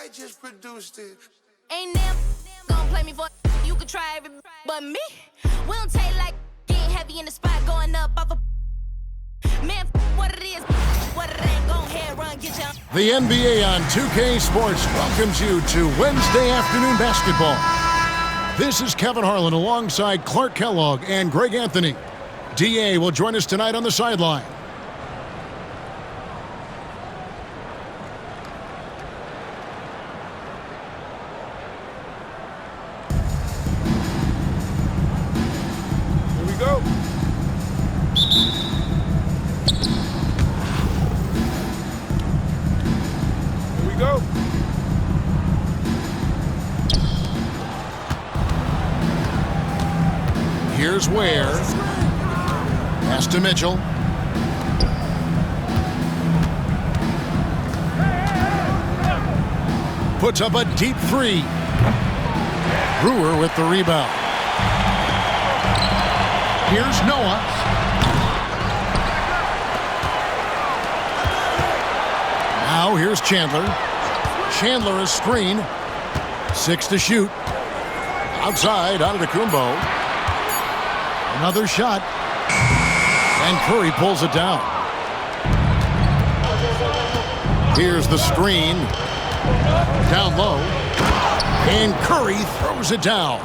I just produced it. Ain't never gonna play me for you could try every but me. We don't take like getting heavy in the spot, going up off a man. What it is, what it ain't. Go ahead, run, get your. The NBA on 2K Sports welcomes you to Wednesday afternoon basketball. This is Kevin Harlan alongside Clark Kellogg and Greg Anthony. DA will join us tonight on the sideline. Here we go. Here we go. Here's Ware. Pass to Mitchell. Puts up a deep three. Brewer with the rebound. Here's Noah. Now here's Chandler. Chandler is screen. 6 to shoot. Outside, Antetokounmpo. Another shot. And Curry pulls it down. Here's the screen. Down low. And Curry throws it down.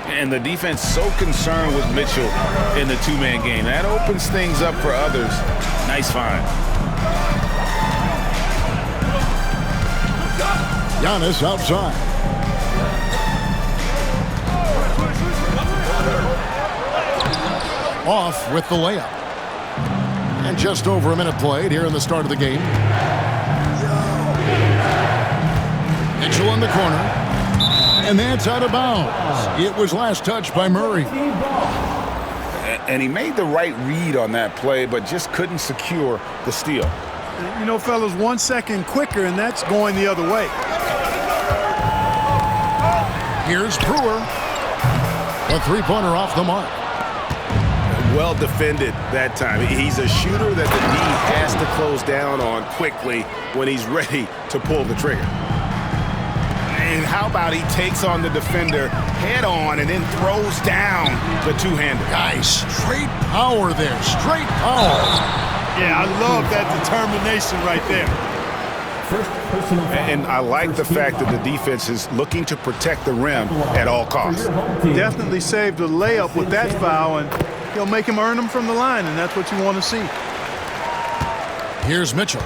And the defense so concerned with Mitchell in the two-man game. That opens things up for others. Nice find. Giannis outside. Off with the layup. And just over a minute played here in the start of the game. Mitchell in the corner. And that's out of bounds. It was last touched by Murray. And he made the right read on that play, but just couldn't secure the steal. You know, fellas, 1 second quicker, and that's going the other way. Here's Brewer. A three-pointer off the mark. Well defended that time. He's a shooter that the D has to close down on quickly when he's ready to pull the trigger. And how about he takes on the defender head on and then throws down the two-hander. Guys, straight power there. Straight power. Yeah, I love that determination right there. And I like the fact that the defense is looking to protect the rim at all costs. Definitely saved a layup with that foul, and he'll make him earn them from the line, and that's what you want to see. Here's Mitchell.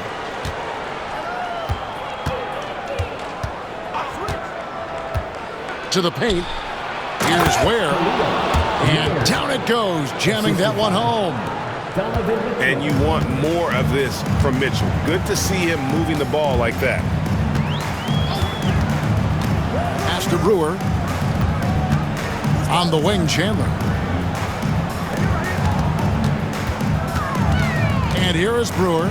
To the paint. Here's Ware. And down it goes, jamming that one home. And you want more of this from Mitchell. Good to see him moving the ball like that. Pass to Brewer. On the wing, Chandler. And here is Brewer.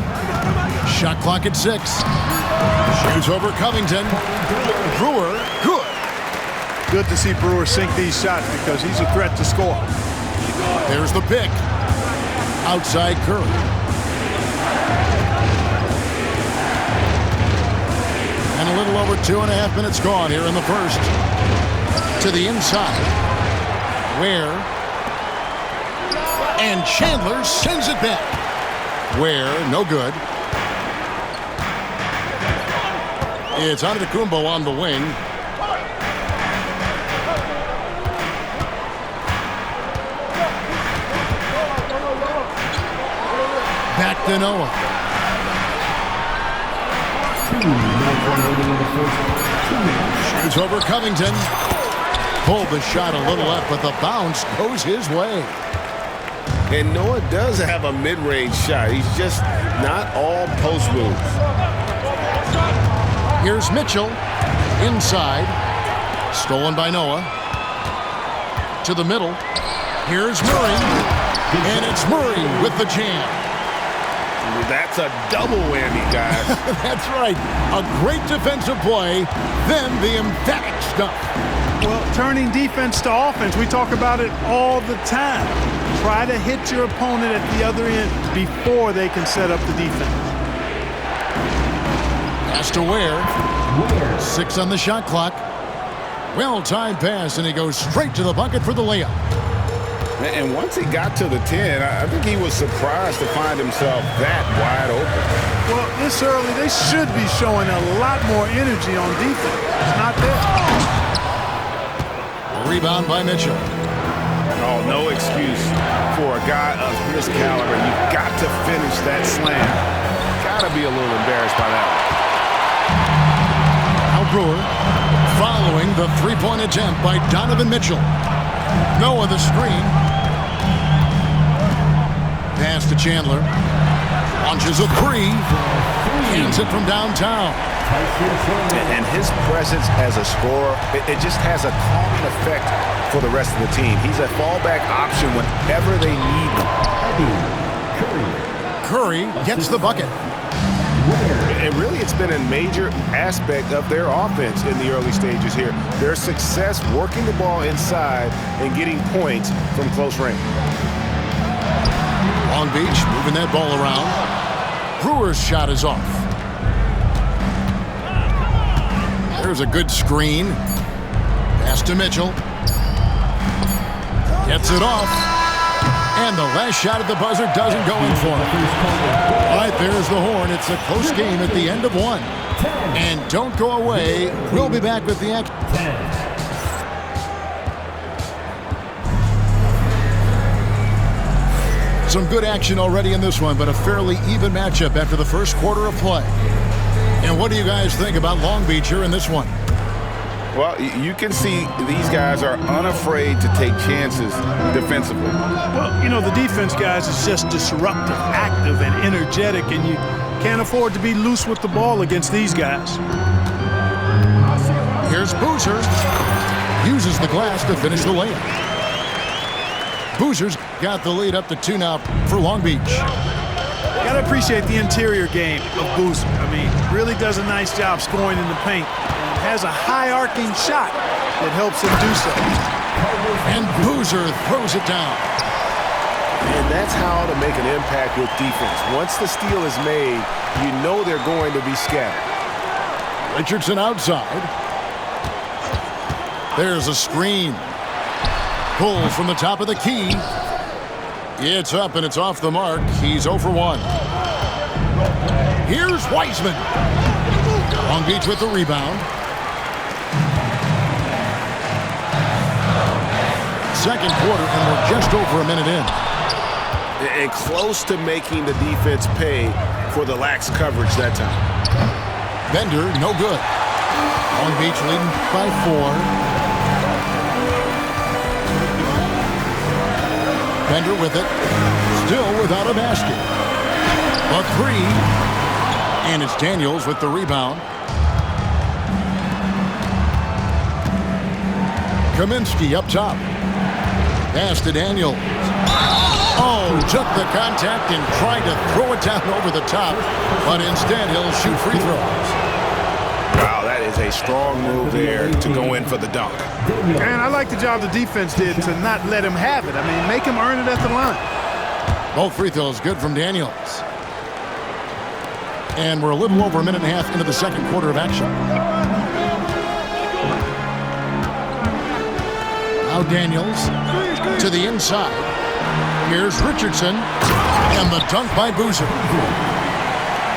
Shot clock at 6. Shoots over Covington. Brewer, good. Good to see Brewer sink these shots because he's a threat to score. There's the pick. Outside Curry. And a little over 2.5 minutes gone here in the first. To the inside. Ware. And Chandler sends it back. Ware, no good. It's Antetokounmpo on the wing. Back to Noah. Shoots over Covington. Pulled the shot a little up, but the bounce goes his way. And Noah does have a mid-range shot. He's just not all post moves. Here's Mitchell. Inside. Stolen by Noah. To the middle. Here's Murray. And it's Murray with the jam. That's a double whammy, guys. That's right. A great defensive play, then the emphatic stuff. Well, turning defense to offense, we talk about it all the time. Try to hit your opponent at the other end before they can set up the defense. Pass to Ware. 6 on the shot clock. Well-timed pass, and he goes straight to the bucket for the layup. And once he got to the 10, I think he was surprised to find himself that wide open. Well, this early, they should be showing a lot more energy on defense. It's not there. Rebound by Mitchell. Oh, no excuse for a guy of his caliber. You've got to finish that slam. Got to be a little embarrassed by that one. Al Brewer following the three-point attempt by Donovan Mitchell. Noah the screen. Pass to Chandler. Launches a three. Cans it from downtown. And his presence as a scorer, it just has a calming effect for the rest of the team. He's a fallback option whenever they need him. Curry gets the bucket. And really, it's been a major aspect of their offense in the early stages here. Their success working the ball inside and getting points from close range. Long Beach moving that ball around. Brewer's shot is off. There's a good screen. Pass to Mitchell. Gets it off. And the last shot at the buzzer doesn't go in for him. All right, there's the horn. It's a close game at the end of one. And don't go away. We'll be back with the action. Some good action already in this one, but a fairly even matchup after the first quarter of play. And what do you guys think about Long Beach here in this one? Well, you can see these guys are unafraid to take chances defensively. Well, you know, the defense, guys, is just disruptive, active, and energetic, and you can't afford to be loose with the ball against these guys. Here's Boozer. Uses the glass to finish the layup. Boozer's got the lead up to 2 now for Long Beach. Got to appreciate the interior game of Boozer. I mean, really does a nice job scoring in the paint. Has a high arcing shot that helps him do so. And Boozer throws it down. And that's how to make an impact with defense. Once the steal is made, you know they're going to be scattered. Richardson outside. There's a screen. Pulls from the top of the key. It's up and it's off the mark. He's 0 for 1. Here's Wiseman. Long Beach with the rebound. Second quarter, and we're just over a minute in. And close to making the defense pay for the lax coverage that time. Bender, no good. Long Beach leading by 4. Bender with it. Still without a basket. A 3. And it's Daniels with the rebound. Kaminsky up top. Pass to Daniels. Oh, took the contact and tried to throw it down over the top, but instead he'll shoot free throws. Wow, that is a strong move there to go in for the dunk. And I like the job the defense did to not let him have it. I mean, make him earn it at the line. Both free throws good from Daniels. And we're a little over a minute and a half into the second quarter of action. Now Daniels to the inside. Here's Richardson, and the dunk by Boozer.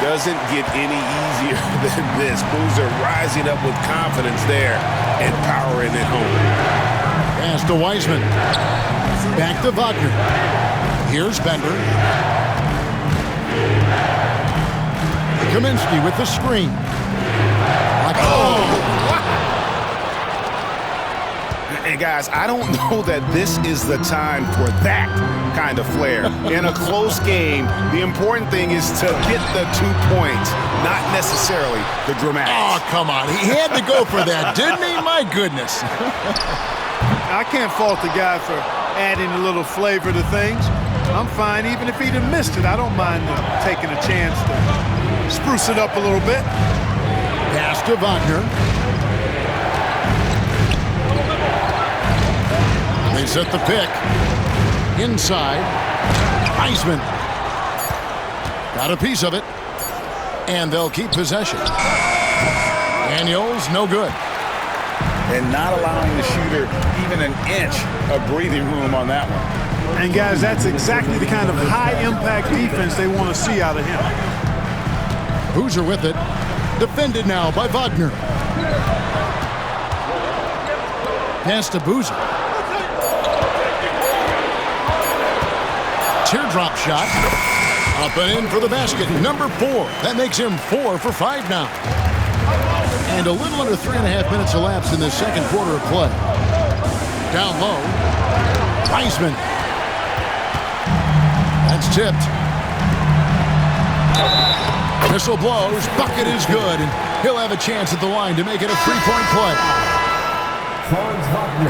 Doesn't get any easier than this. Boozer rising up with confidence there and powering it home. Pass to Wiseman. Back to Wagner. Here's Bender. Kaminsky with the screen. And guys, I don't know that this is the time for that kind of flair. In a close game, the important thing is to get the 2 points, not necessarily the dramatics. Oh, come on. He had to go for that, didn't he? My goodness. I can't fault the guy for adding a little flavor to things. I'm fine. Even if he'd have missed it, I don't mind taking a chance to spruce it up a little bit. Pass to Wagner. They set the pick. Inside. Wiseman. Got a piece of it. And they'll keep possession. Daniels, no good. And not allowing the shooter even an inch of breathing room on that one. And, guys, that's exactly the kind of high-impact defense they want to see out of him. Boozer with it. Defended now by Wagner. Pass to Boozer. Teardrop shot. Up and in for the basket. Number 4. That makes him 4 for 5 now. And a little under 3.5 minutes elapsed in the second quarter of play. Down low. Wiseman. That's tipped. Whistle blows. Bucket is good. And he'll have a chance at the line to make it a 3-point play.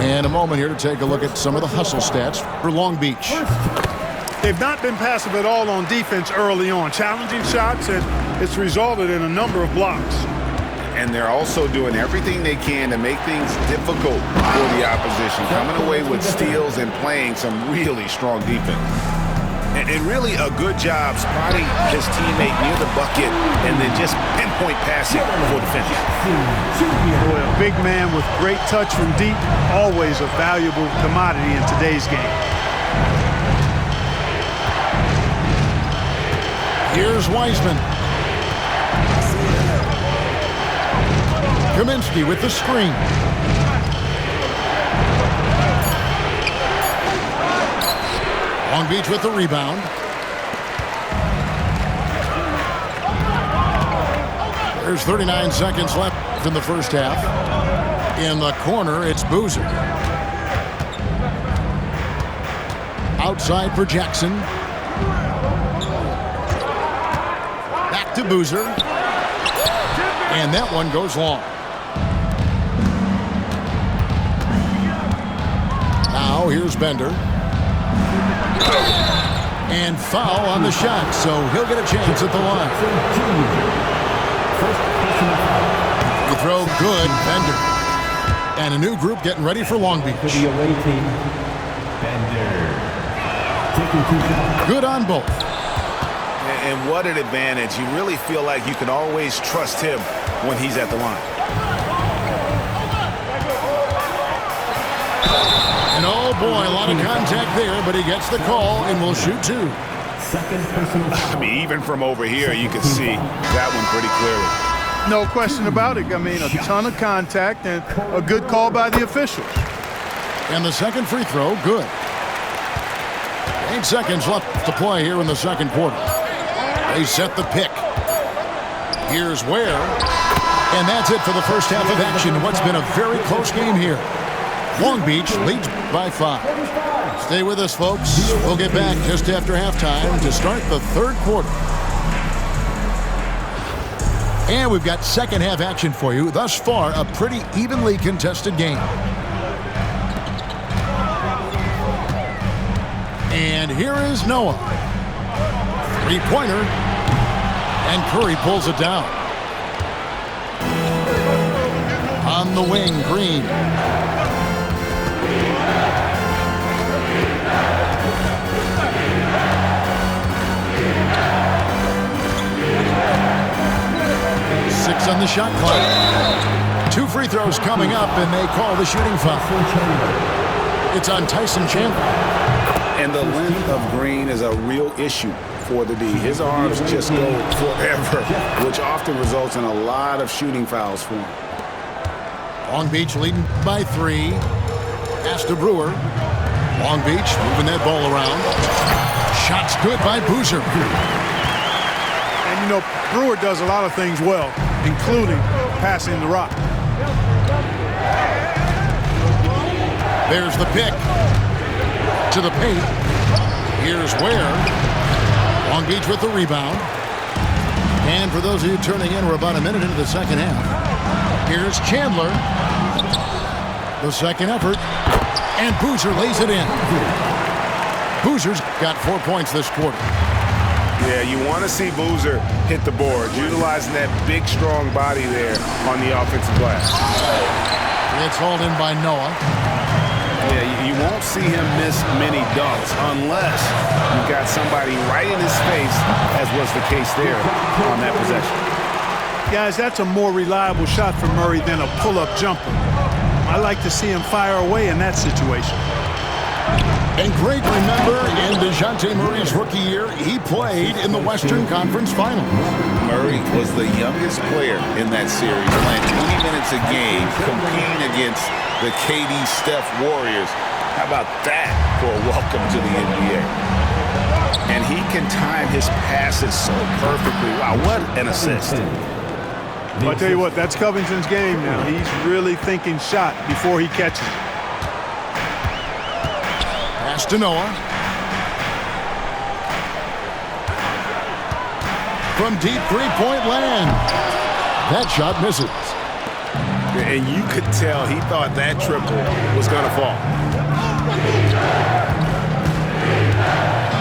And a moment here to take a look at some of the hustle stats for Long Beach. They've not been passive at all on defense early on. Challenging shots, and it's resulted in a number of blocks. And they're also doing everything they can to make things difficult for the opposition, coming away with steals and playing some really strong defense. And really a good job spotting his teammate near the bucket and then just pinpoint passing for the finish. Boy, a big man with great touch from deep, always a valuable commodity in today's game. Here's Wiseman. Kaminsky with the screen. Long Beach with the rebound. There's 39 seconds left in the first half. In the corner, it's Boozer. Outside for Jackson. Back to Boozer. And that one goes long. Now here's Bender. And foul on the shot, so he'll get a chance at the line. The throw good, Bender. And a new group getting ready for Long Beach. Good on both. And what an advantage. You really feel like you can always trust him when he's at the line. And oh boy, a lot of contact there, but he gets the call and will shoot 2. I mean, even from over here, you can see that one pretty clearly. No question about it. I mean, a ton of contact and a good call by the officials. And the second free throw, good. 8 seconds left to play here in the second quarter. They set the pick. Here's Ware. And that's it for the first half of action. What's been a very close game here. Long Beach leads by 5. Stay with us, folks. We'll get back just after halftime to start the third quarter. And we've got second half action for you. Thus far, a pretty evenly contested game. And here is Noah. Three-pointer. And Curry pulls it down. On the wing, Green. Six on the shot clock. 2 free throws coming up, and they call the shooting foul. It's on Tyson Chandler. And the length of Green is a real issue for the D. His arms just go forever, which often results in a lot of shooting fouls for him. Long Beach leading by 3. Pass to Brewer. Long Beach moving that ball around. Shots good by Boozer. And, you know, Brewer does a lot of things well, including passing the rock. There's the pick. To the paint. Here's Ware. Long Beach with the rebound. And for those of you turning in, we're about a minute into the second half. Here's Chandler. The second effort. And Boozer lays it in. Boozer's got 4 points this quarter. Yeah, you want to see Boozer hit the board, utilizing that big, strong body there on the offensive glass. It's hauled in by Noah. Yeah, you won't see him miss many dunks unless you've got somebody right in his face as was the case there on that possession. Guys, that's a more reliable shot for Murray than a pull-up jumper. I like to see him fire away in that situation. And Greg, remember, in DeJounte Murray's rookie year, he played in the Western Conference Finals. Murray was the youngest player in that series, playing 20 minutes a game, competing against the KD Steph Warriors. How about that for a welcome to the NBA? And he can time his passes so perfectly. Wow, what an assist. I'll tell you what, that's Covington's game now. He's really thinking shot before he catches it. Pass to Noah. From deep three-point land. That shot misses. And you could tell he thought that triple was going to fall.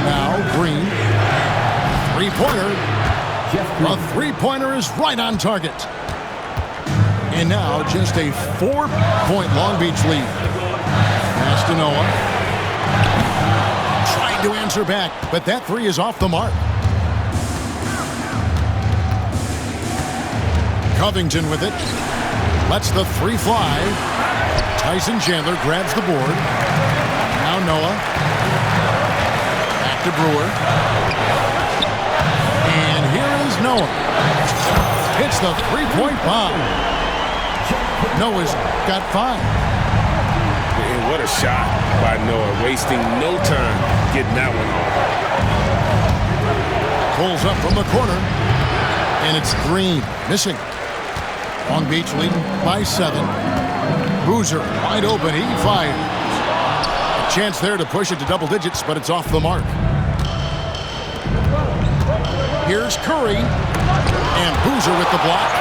Now Green. Three-pointer. A three-pointer is right on target. And now just a 4-point Long Beach lead. Pass to Noah. Trying to answer back, but that three is off the mark. Covington with it. Lets the three fly. Tyson Chandler grabs the board. Now Noah. Back to Brewer. And here is Noah. Hits the three-point bomb. Noah's got 5. And what a shot by Noah, wasting no time getting that one off. Pulls up from the corner. And it's Green missing. Long Beach leading by 7. Boozer wide open. He fires. A chance there to push it to double digits, but it's off the mark. Here's Curry. And Boozer with the block.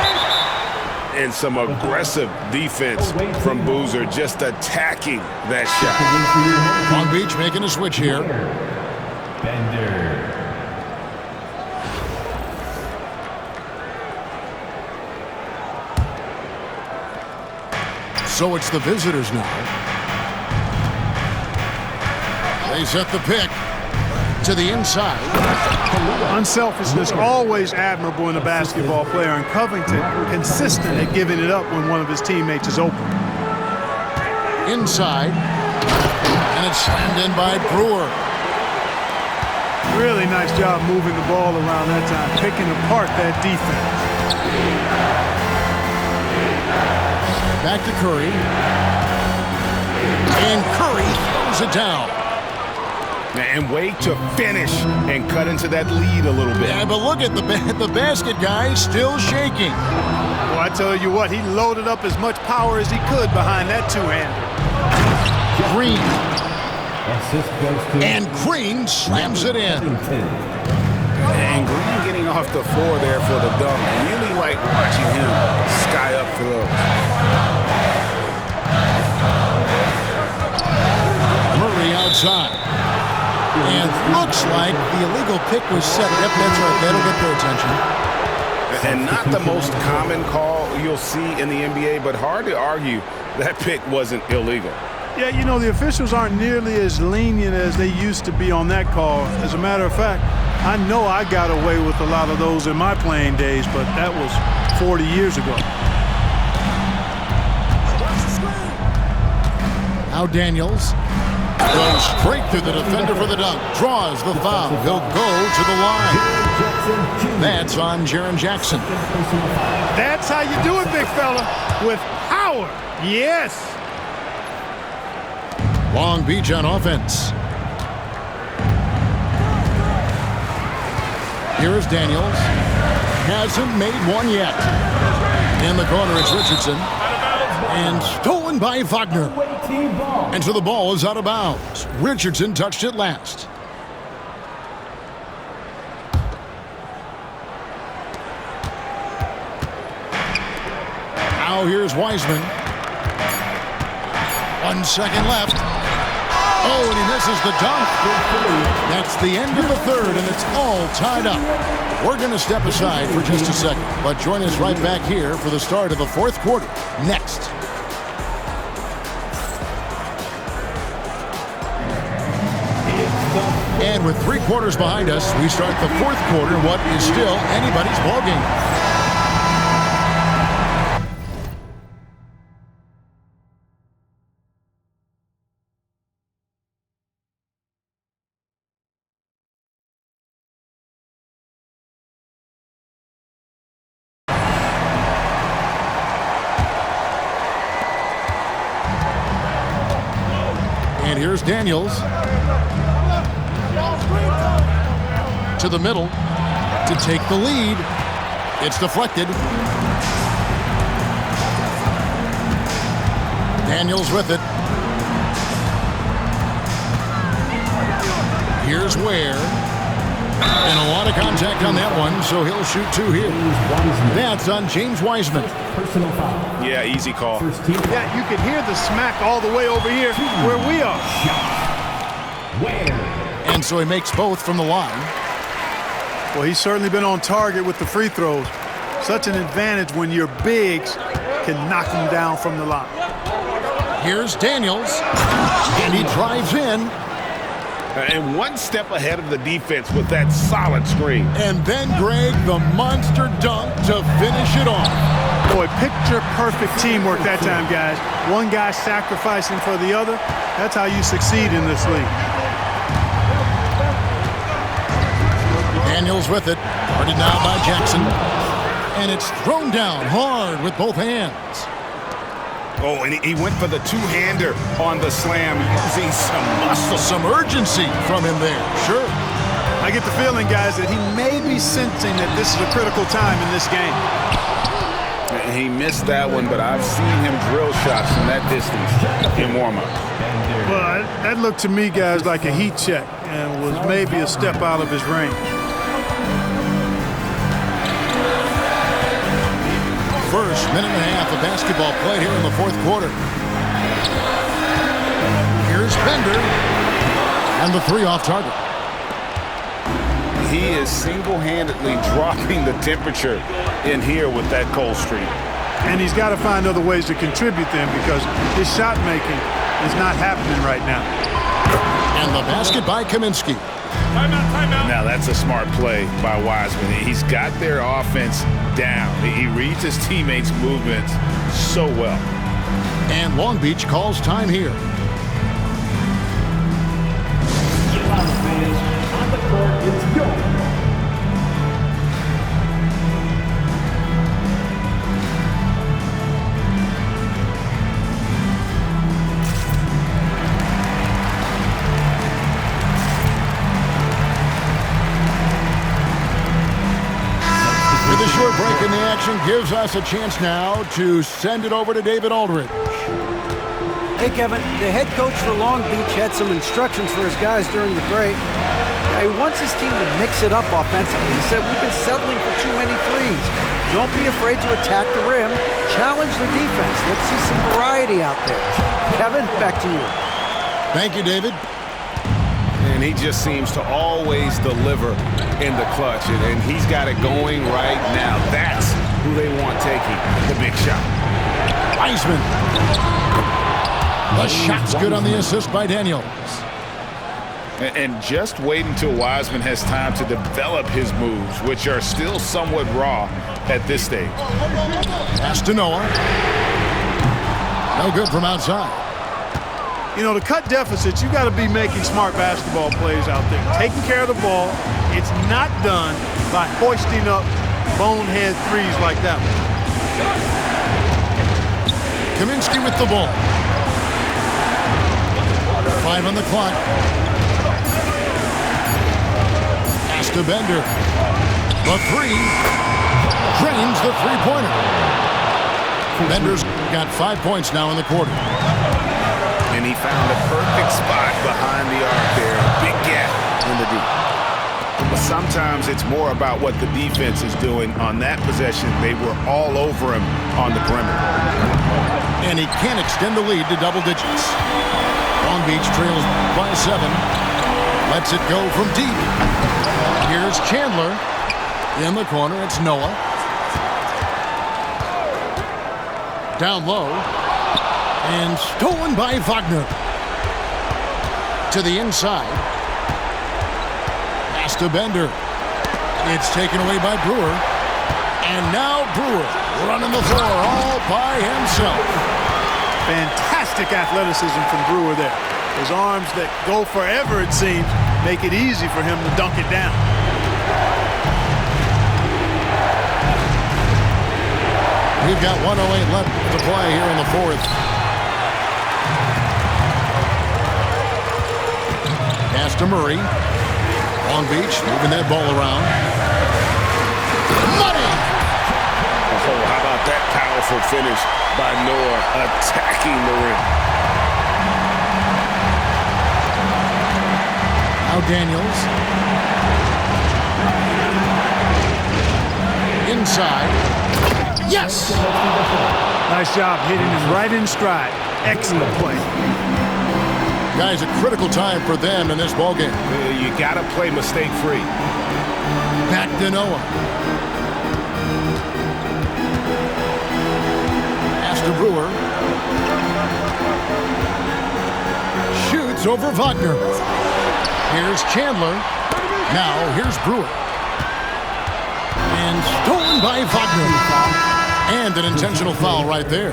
And some aggressive defense from Boozer, just attacking that shot. Long Beach making a switch here. So it's the visitors now. They set the pick to the inside. Unselfishness, always admirable in a basketball player, and Covington consistent at giving it up when one of his teammates is open. Inside. And it's slammed in by Brewer. Really nice job moving the ball around that time, picking apart that defense. Back to Curry. And Curry throws it down. And wait to finish and cut into that lead a little bit. Yeah, but look at the basket guy still shaking. Well, I tell you what, he loaded up as much power as he could behind that two-hander. Green. And Green slams it in. And Green getting off the floor there for the dunk. Really like watching him sky up for those. Murray outside. And looks like the illegal pick was set. Yep, that's right. That'll get their attention. And not the most common call you'll see in the NBA, but hard to argue that pick wasn't illegal. Yeah, you know, the officials aren't nearly as lenient as they used to be on that call. As a matter of fact, I know I got away with a lot of those in my playing days, but that was 40 years ago. Now Daniels goes straight through the defender for the dunk. Draws the foul. He'll go to the line. That's on Jaren Jackson. That's how you do it, big fella. With power. Yes. Long Beach on offense. Here is Daniels. Hasn't made one yet. In the corner, it's Richardson. And stolen by Wagner. And so the ball is out of bounds. Richardson touched it last. Now here's Wiseman. 1 second left. Oh, and he misses the dunk. That's the end of the third, and it's all tied up. We're going to step aside for just a second, but join us right back here for the start of the fourth quarter next. And And with 3 quarters behind us, we start the 4th quarter, what is still anybody's ballgame. And here's Daniels. To the middle to take the lead. It's deflected. Daniels with it. Here's Ware. And a lot of contact on that one, so he'll shoot 2 here. That's on James Wiseman. Yeah, easy call. Yeah, you can hear the smack all the way over here where we are. And so he makes both from the line. Well, he's certainly been on target with the free throws. Such an advantage when your bigs can knock them down from the line. Here's Daniels, and he drives in. And one step ahead of the defense with that solid screen. And then, Greg, the monster dunk to finish it off. Boy, picture-perfect teamwork that time, guys. One guy sacrificing for the other. That's how you succeed in this league. Daniels with it. Guarded now by Jackson. And it's thrown down hard with both hands. Oh, and he went for the two-hander on the slam, using some muscle. Some urgency from him there, sure. I get the feeling, guys, that he may be sensing that this is a critical time in this game. He missed that one, but I've seen him drill shots from that distance in warm-up. Well, that looked to me, guys, like a heat check and was maybe a step out of his range. First minute and a half of basketball played here in the 4th quarter. Here's Bender. And the 3 off target. He is single-handedly dropping the temperature in here with that cold streak. And he's got to find other ways to contribute them because his shot making is not happening right now. And the basket by Kaminsky. Timeout. Now that's a smart play by Wiseman. He's got their offense down. He reads his teammates' movements so well. And Long Beach calls time here. On the court, it's go. The short break in the action gives us a chance now to send it over to David Aldridge. Hey, Kevin, the head coach for Long Beach had some instructions for his guys during the break. He wants his team to mix it up offensively. He said, we've been settling for too many threes. Don't be afraid to attack the rim. Challenge the defense. Let's see some variety out there. Kevin, back to you. Thank you, David. And he just seems to always deliver in the clutch. And he's got it going right now. That's who they want taking the big shot. Wiseman. The shot's good on the assist by Daniels. And just wait until Wiseman has time to develop his moves, which are still somewhat raw at this stage. Pass to Noah. No good from outside. You know, to cut deficits, you got to be making smart basketball plays out there. Taking care of the ball. It's not done by hoisting up bonehead threes like that one. Kaminsky with the ball. 5 on the clock. Pass to Bender. The 3. Drains the three-pointer. Bender's got 5 points now in the quarter. And he found the perfect spot behind the arc there. Big gap in the deep. But sometimes it's more about what the defense is doing on that possession. They were all over him on the perimeter. And he can't extend the lead to double digits. Long Beach trails by 7. Lets it go from deep. Here's Chandler. In the corner, it's Noah. Down low. And stolen by Wagner. To the inside. Pass to Bender. It's taken away by Brewer. And now Brewer running the floor all by himself. Fantastic athleticism from Brewer there. His arms that go forever, it seems, make it easy for him to dunk it down. We've got 1:08 left to play here in the fourth. Pass to Murray. Long Beach moving that ball around. Money! Oh, how about that powerful finish by Noah attacking the rim. Now Daniels. Inside. Yes! Nice job hitting him right in stride. Excellent play. Guys, a critical time for them in this ballgame. You got to play mistake-free. Back to Noah. Pass to Brewer. Shoots over Wagner. Here's Chandler. Now here's Brewer. And stolen by Wagner. And an intentional foul right there.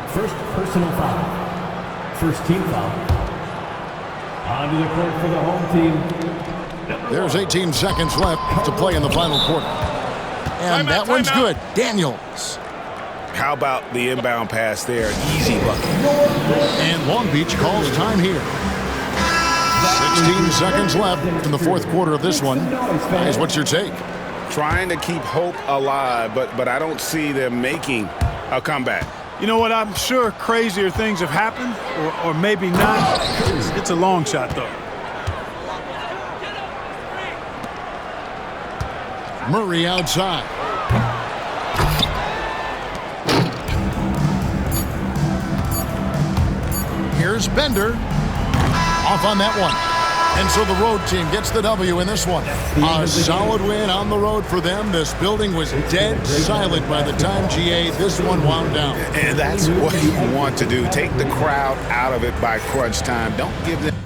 First personal foul. First team foul. Onto the court for the home team. There's 18 seconds left to play in the final quarter. And that one's good. Daniels. How about the inbound pass there? Easy bucket. And Long Beach calls time here. 16 seconds left in the fourth quarter of this one. Guys, what's your take? Trying to keep hope alive, but I don't see them making a comeback. You know what? I'm sure crazier things have happened, or maybe not. It's a long shot, though. Murray outside. Here's Bender. Off on that one. And so the road team gets the W in this one. A solid win on the road for them. This building was dead silent by the time, GA, this one wound down. And that's what you want to do. Take the crowd out of it by crunch time. Don't give them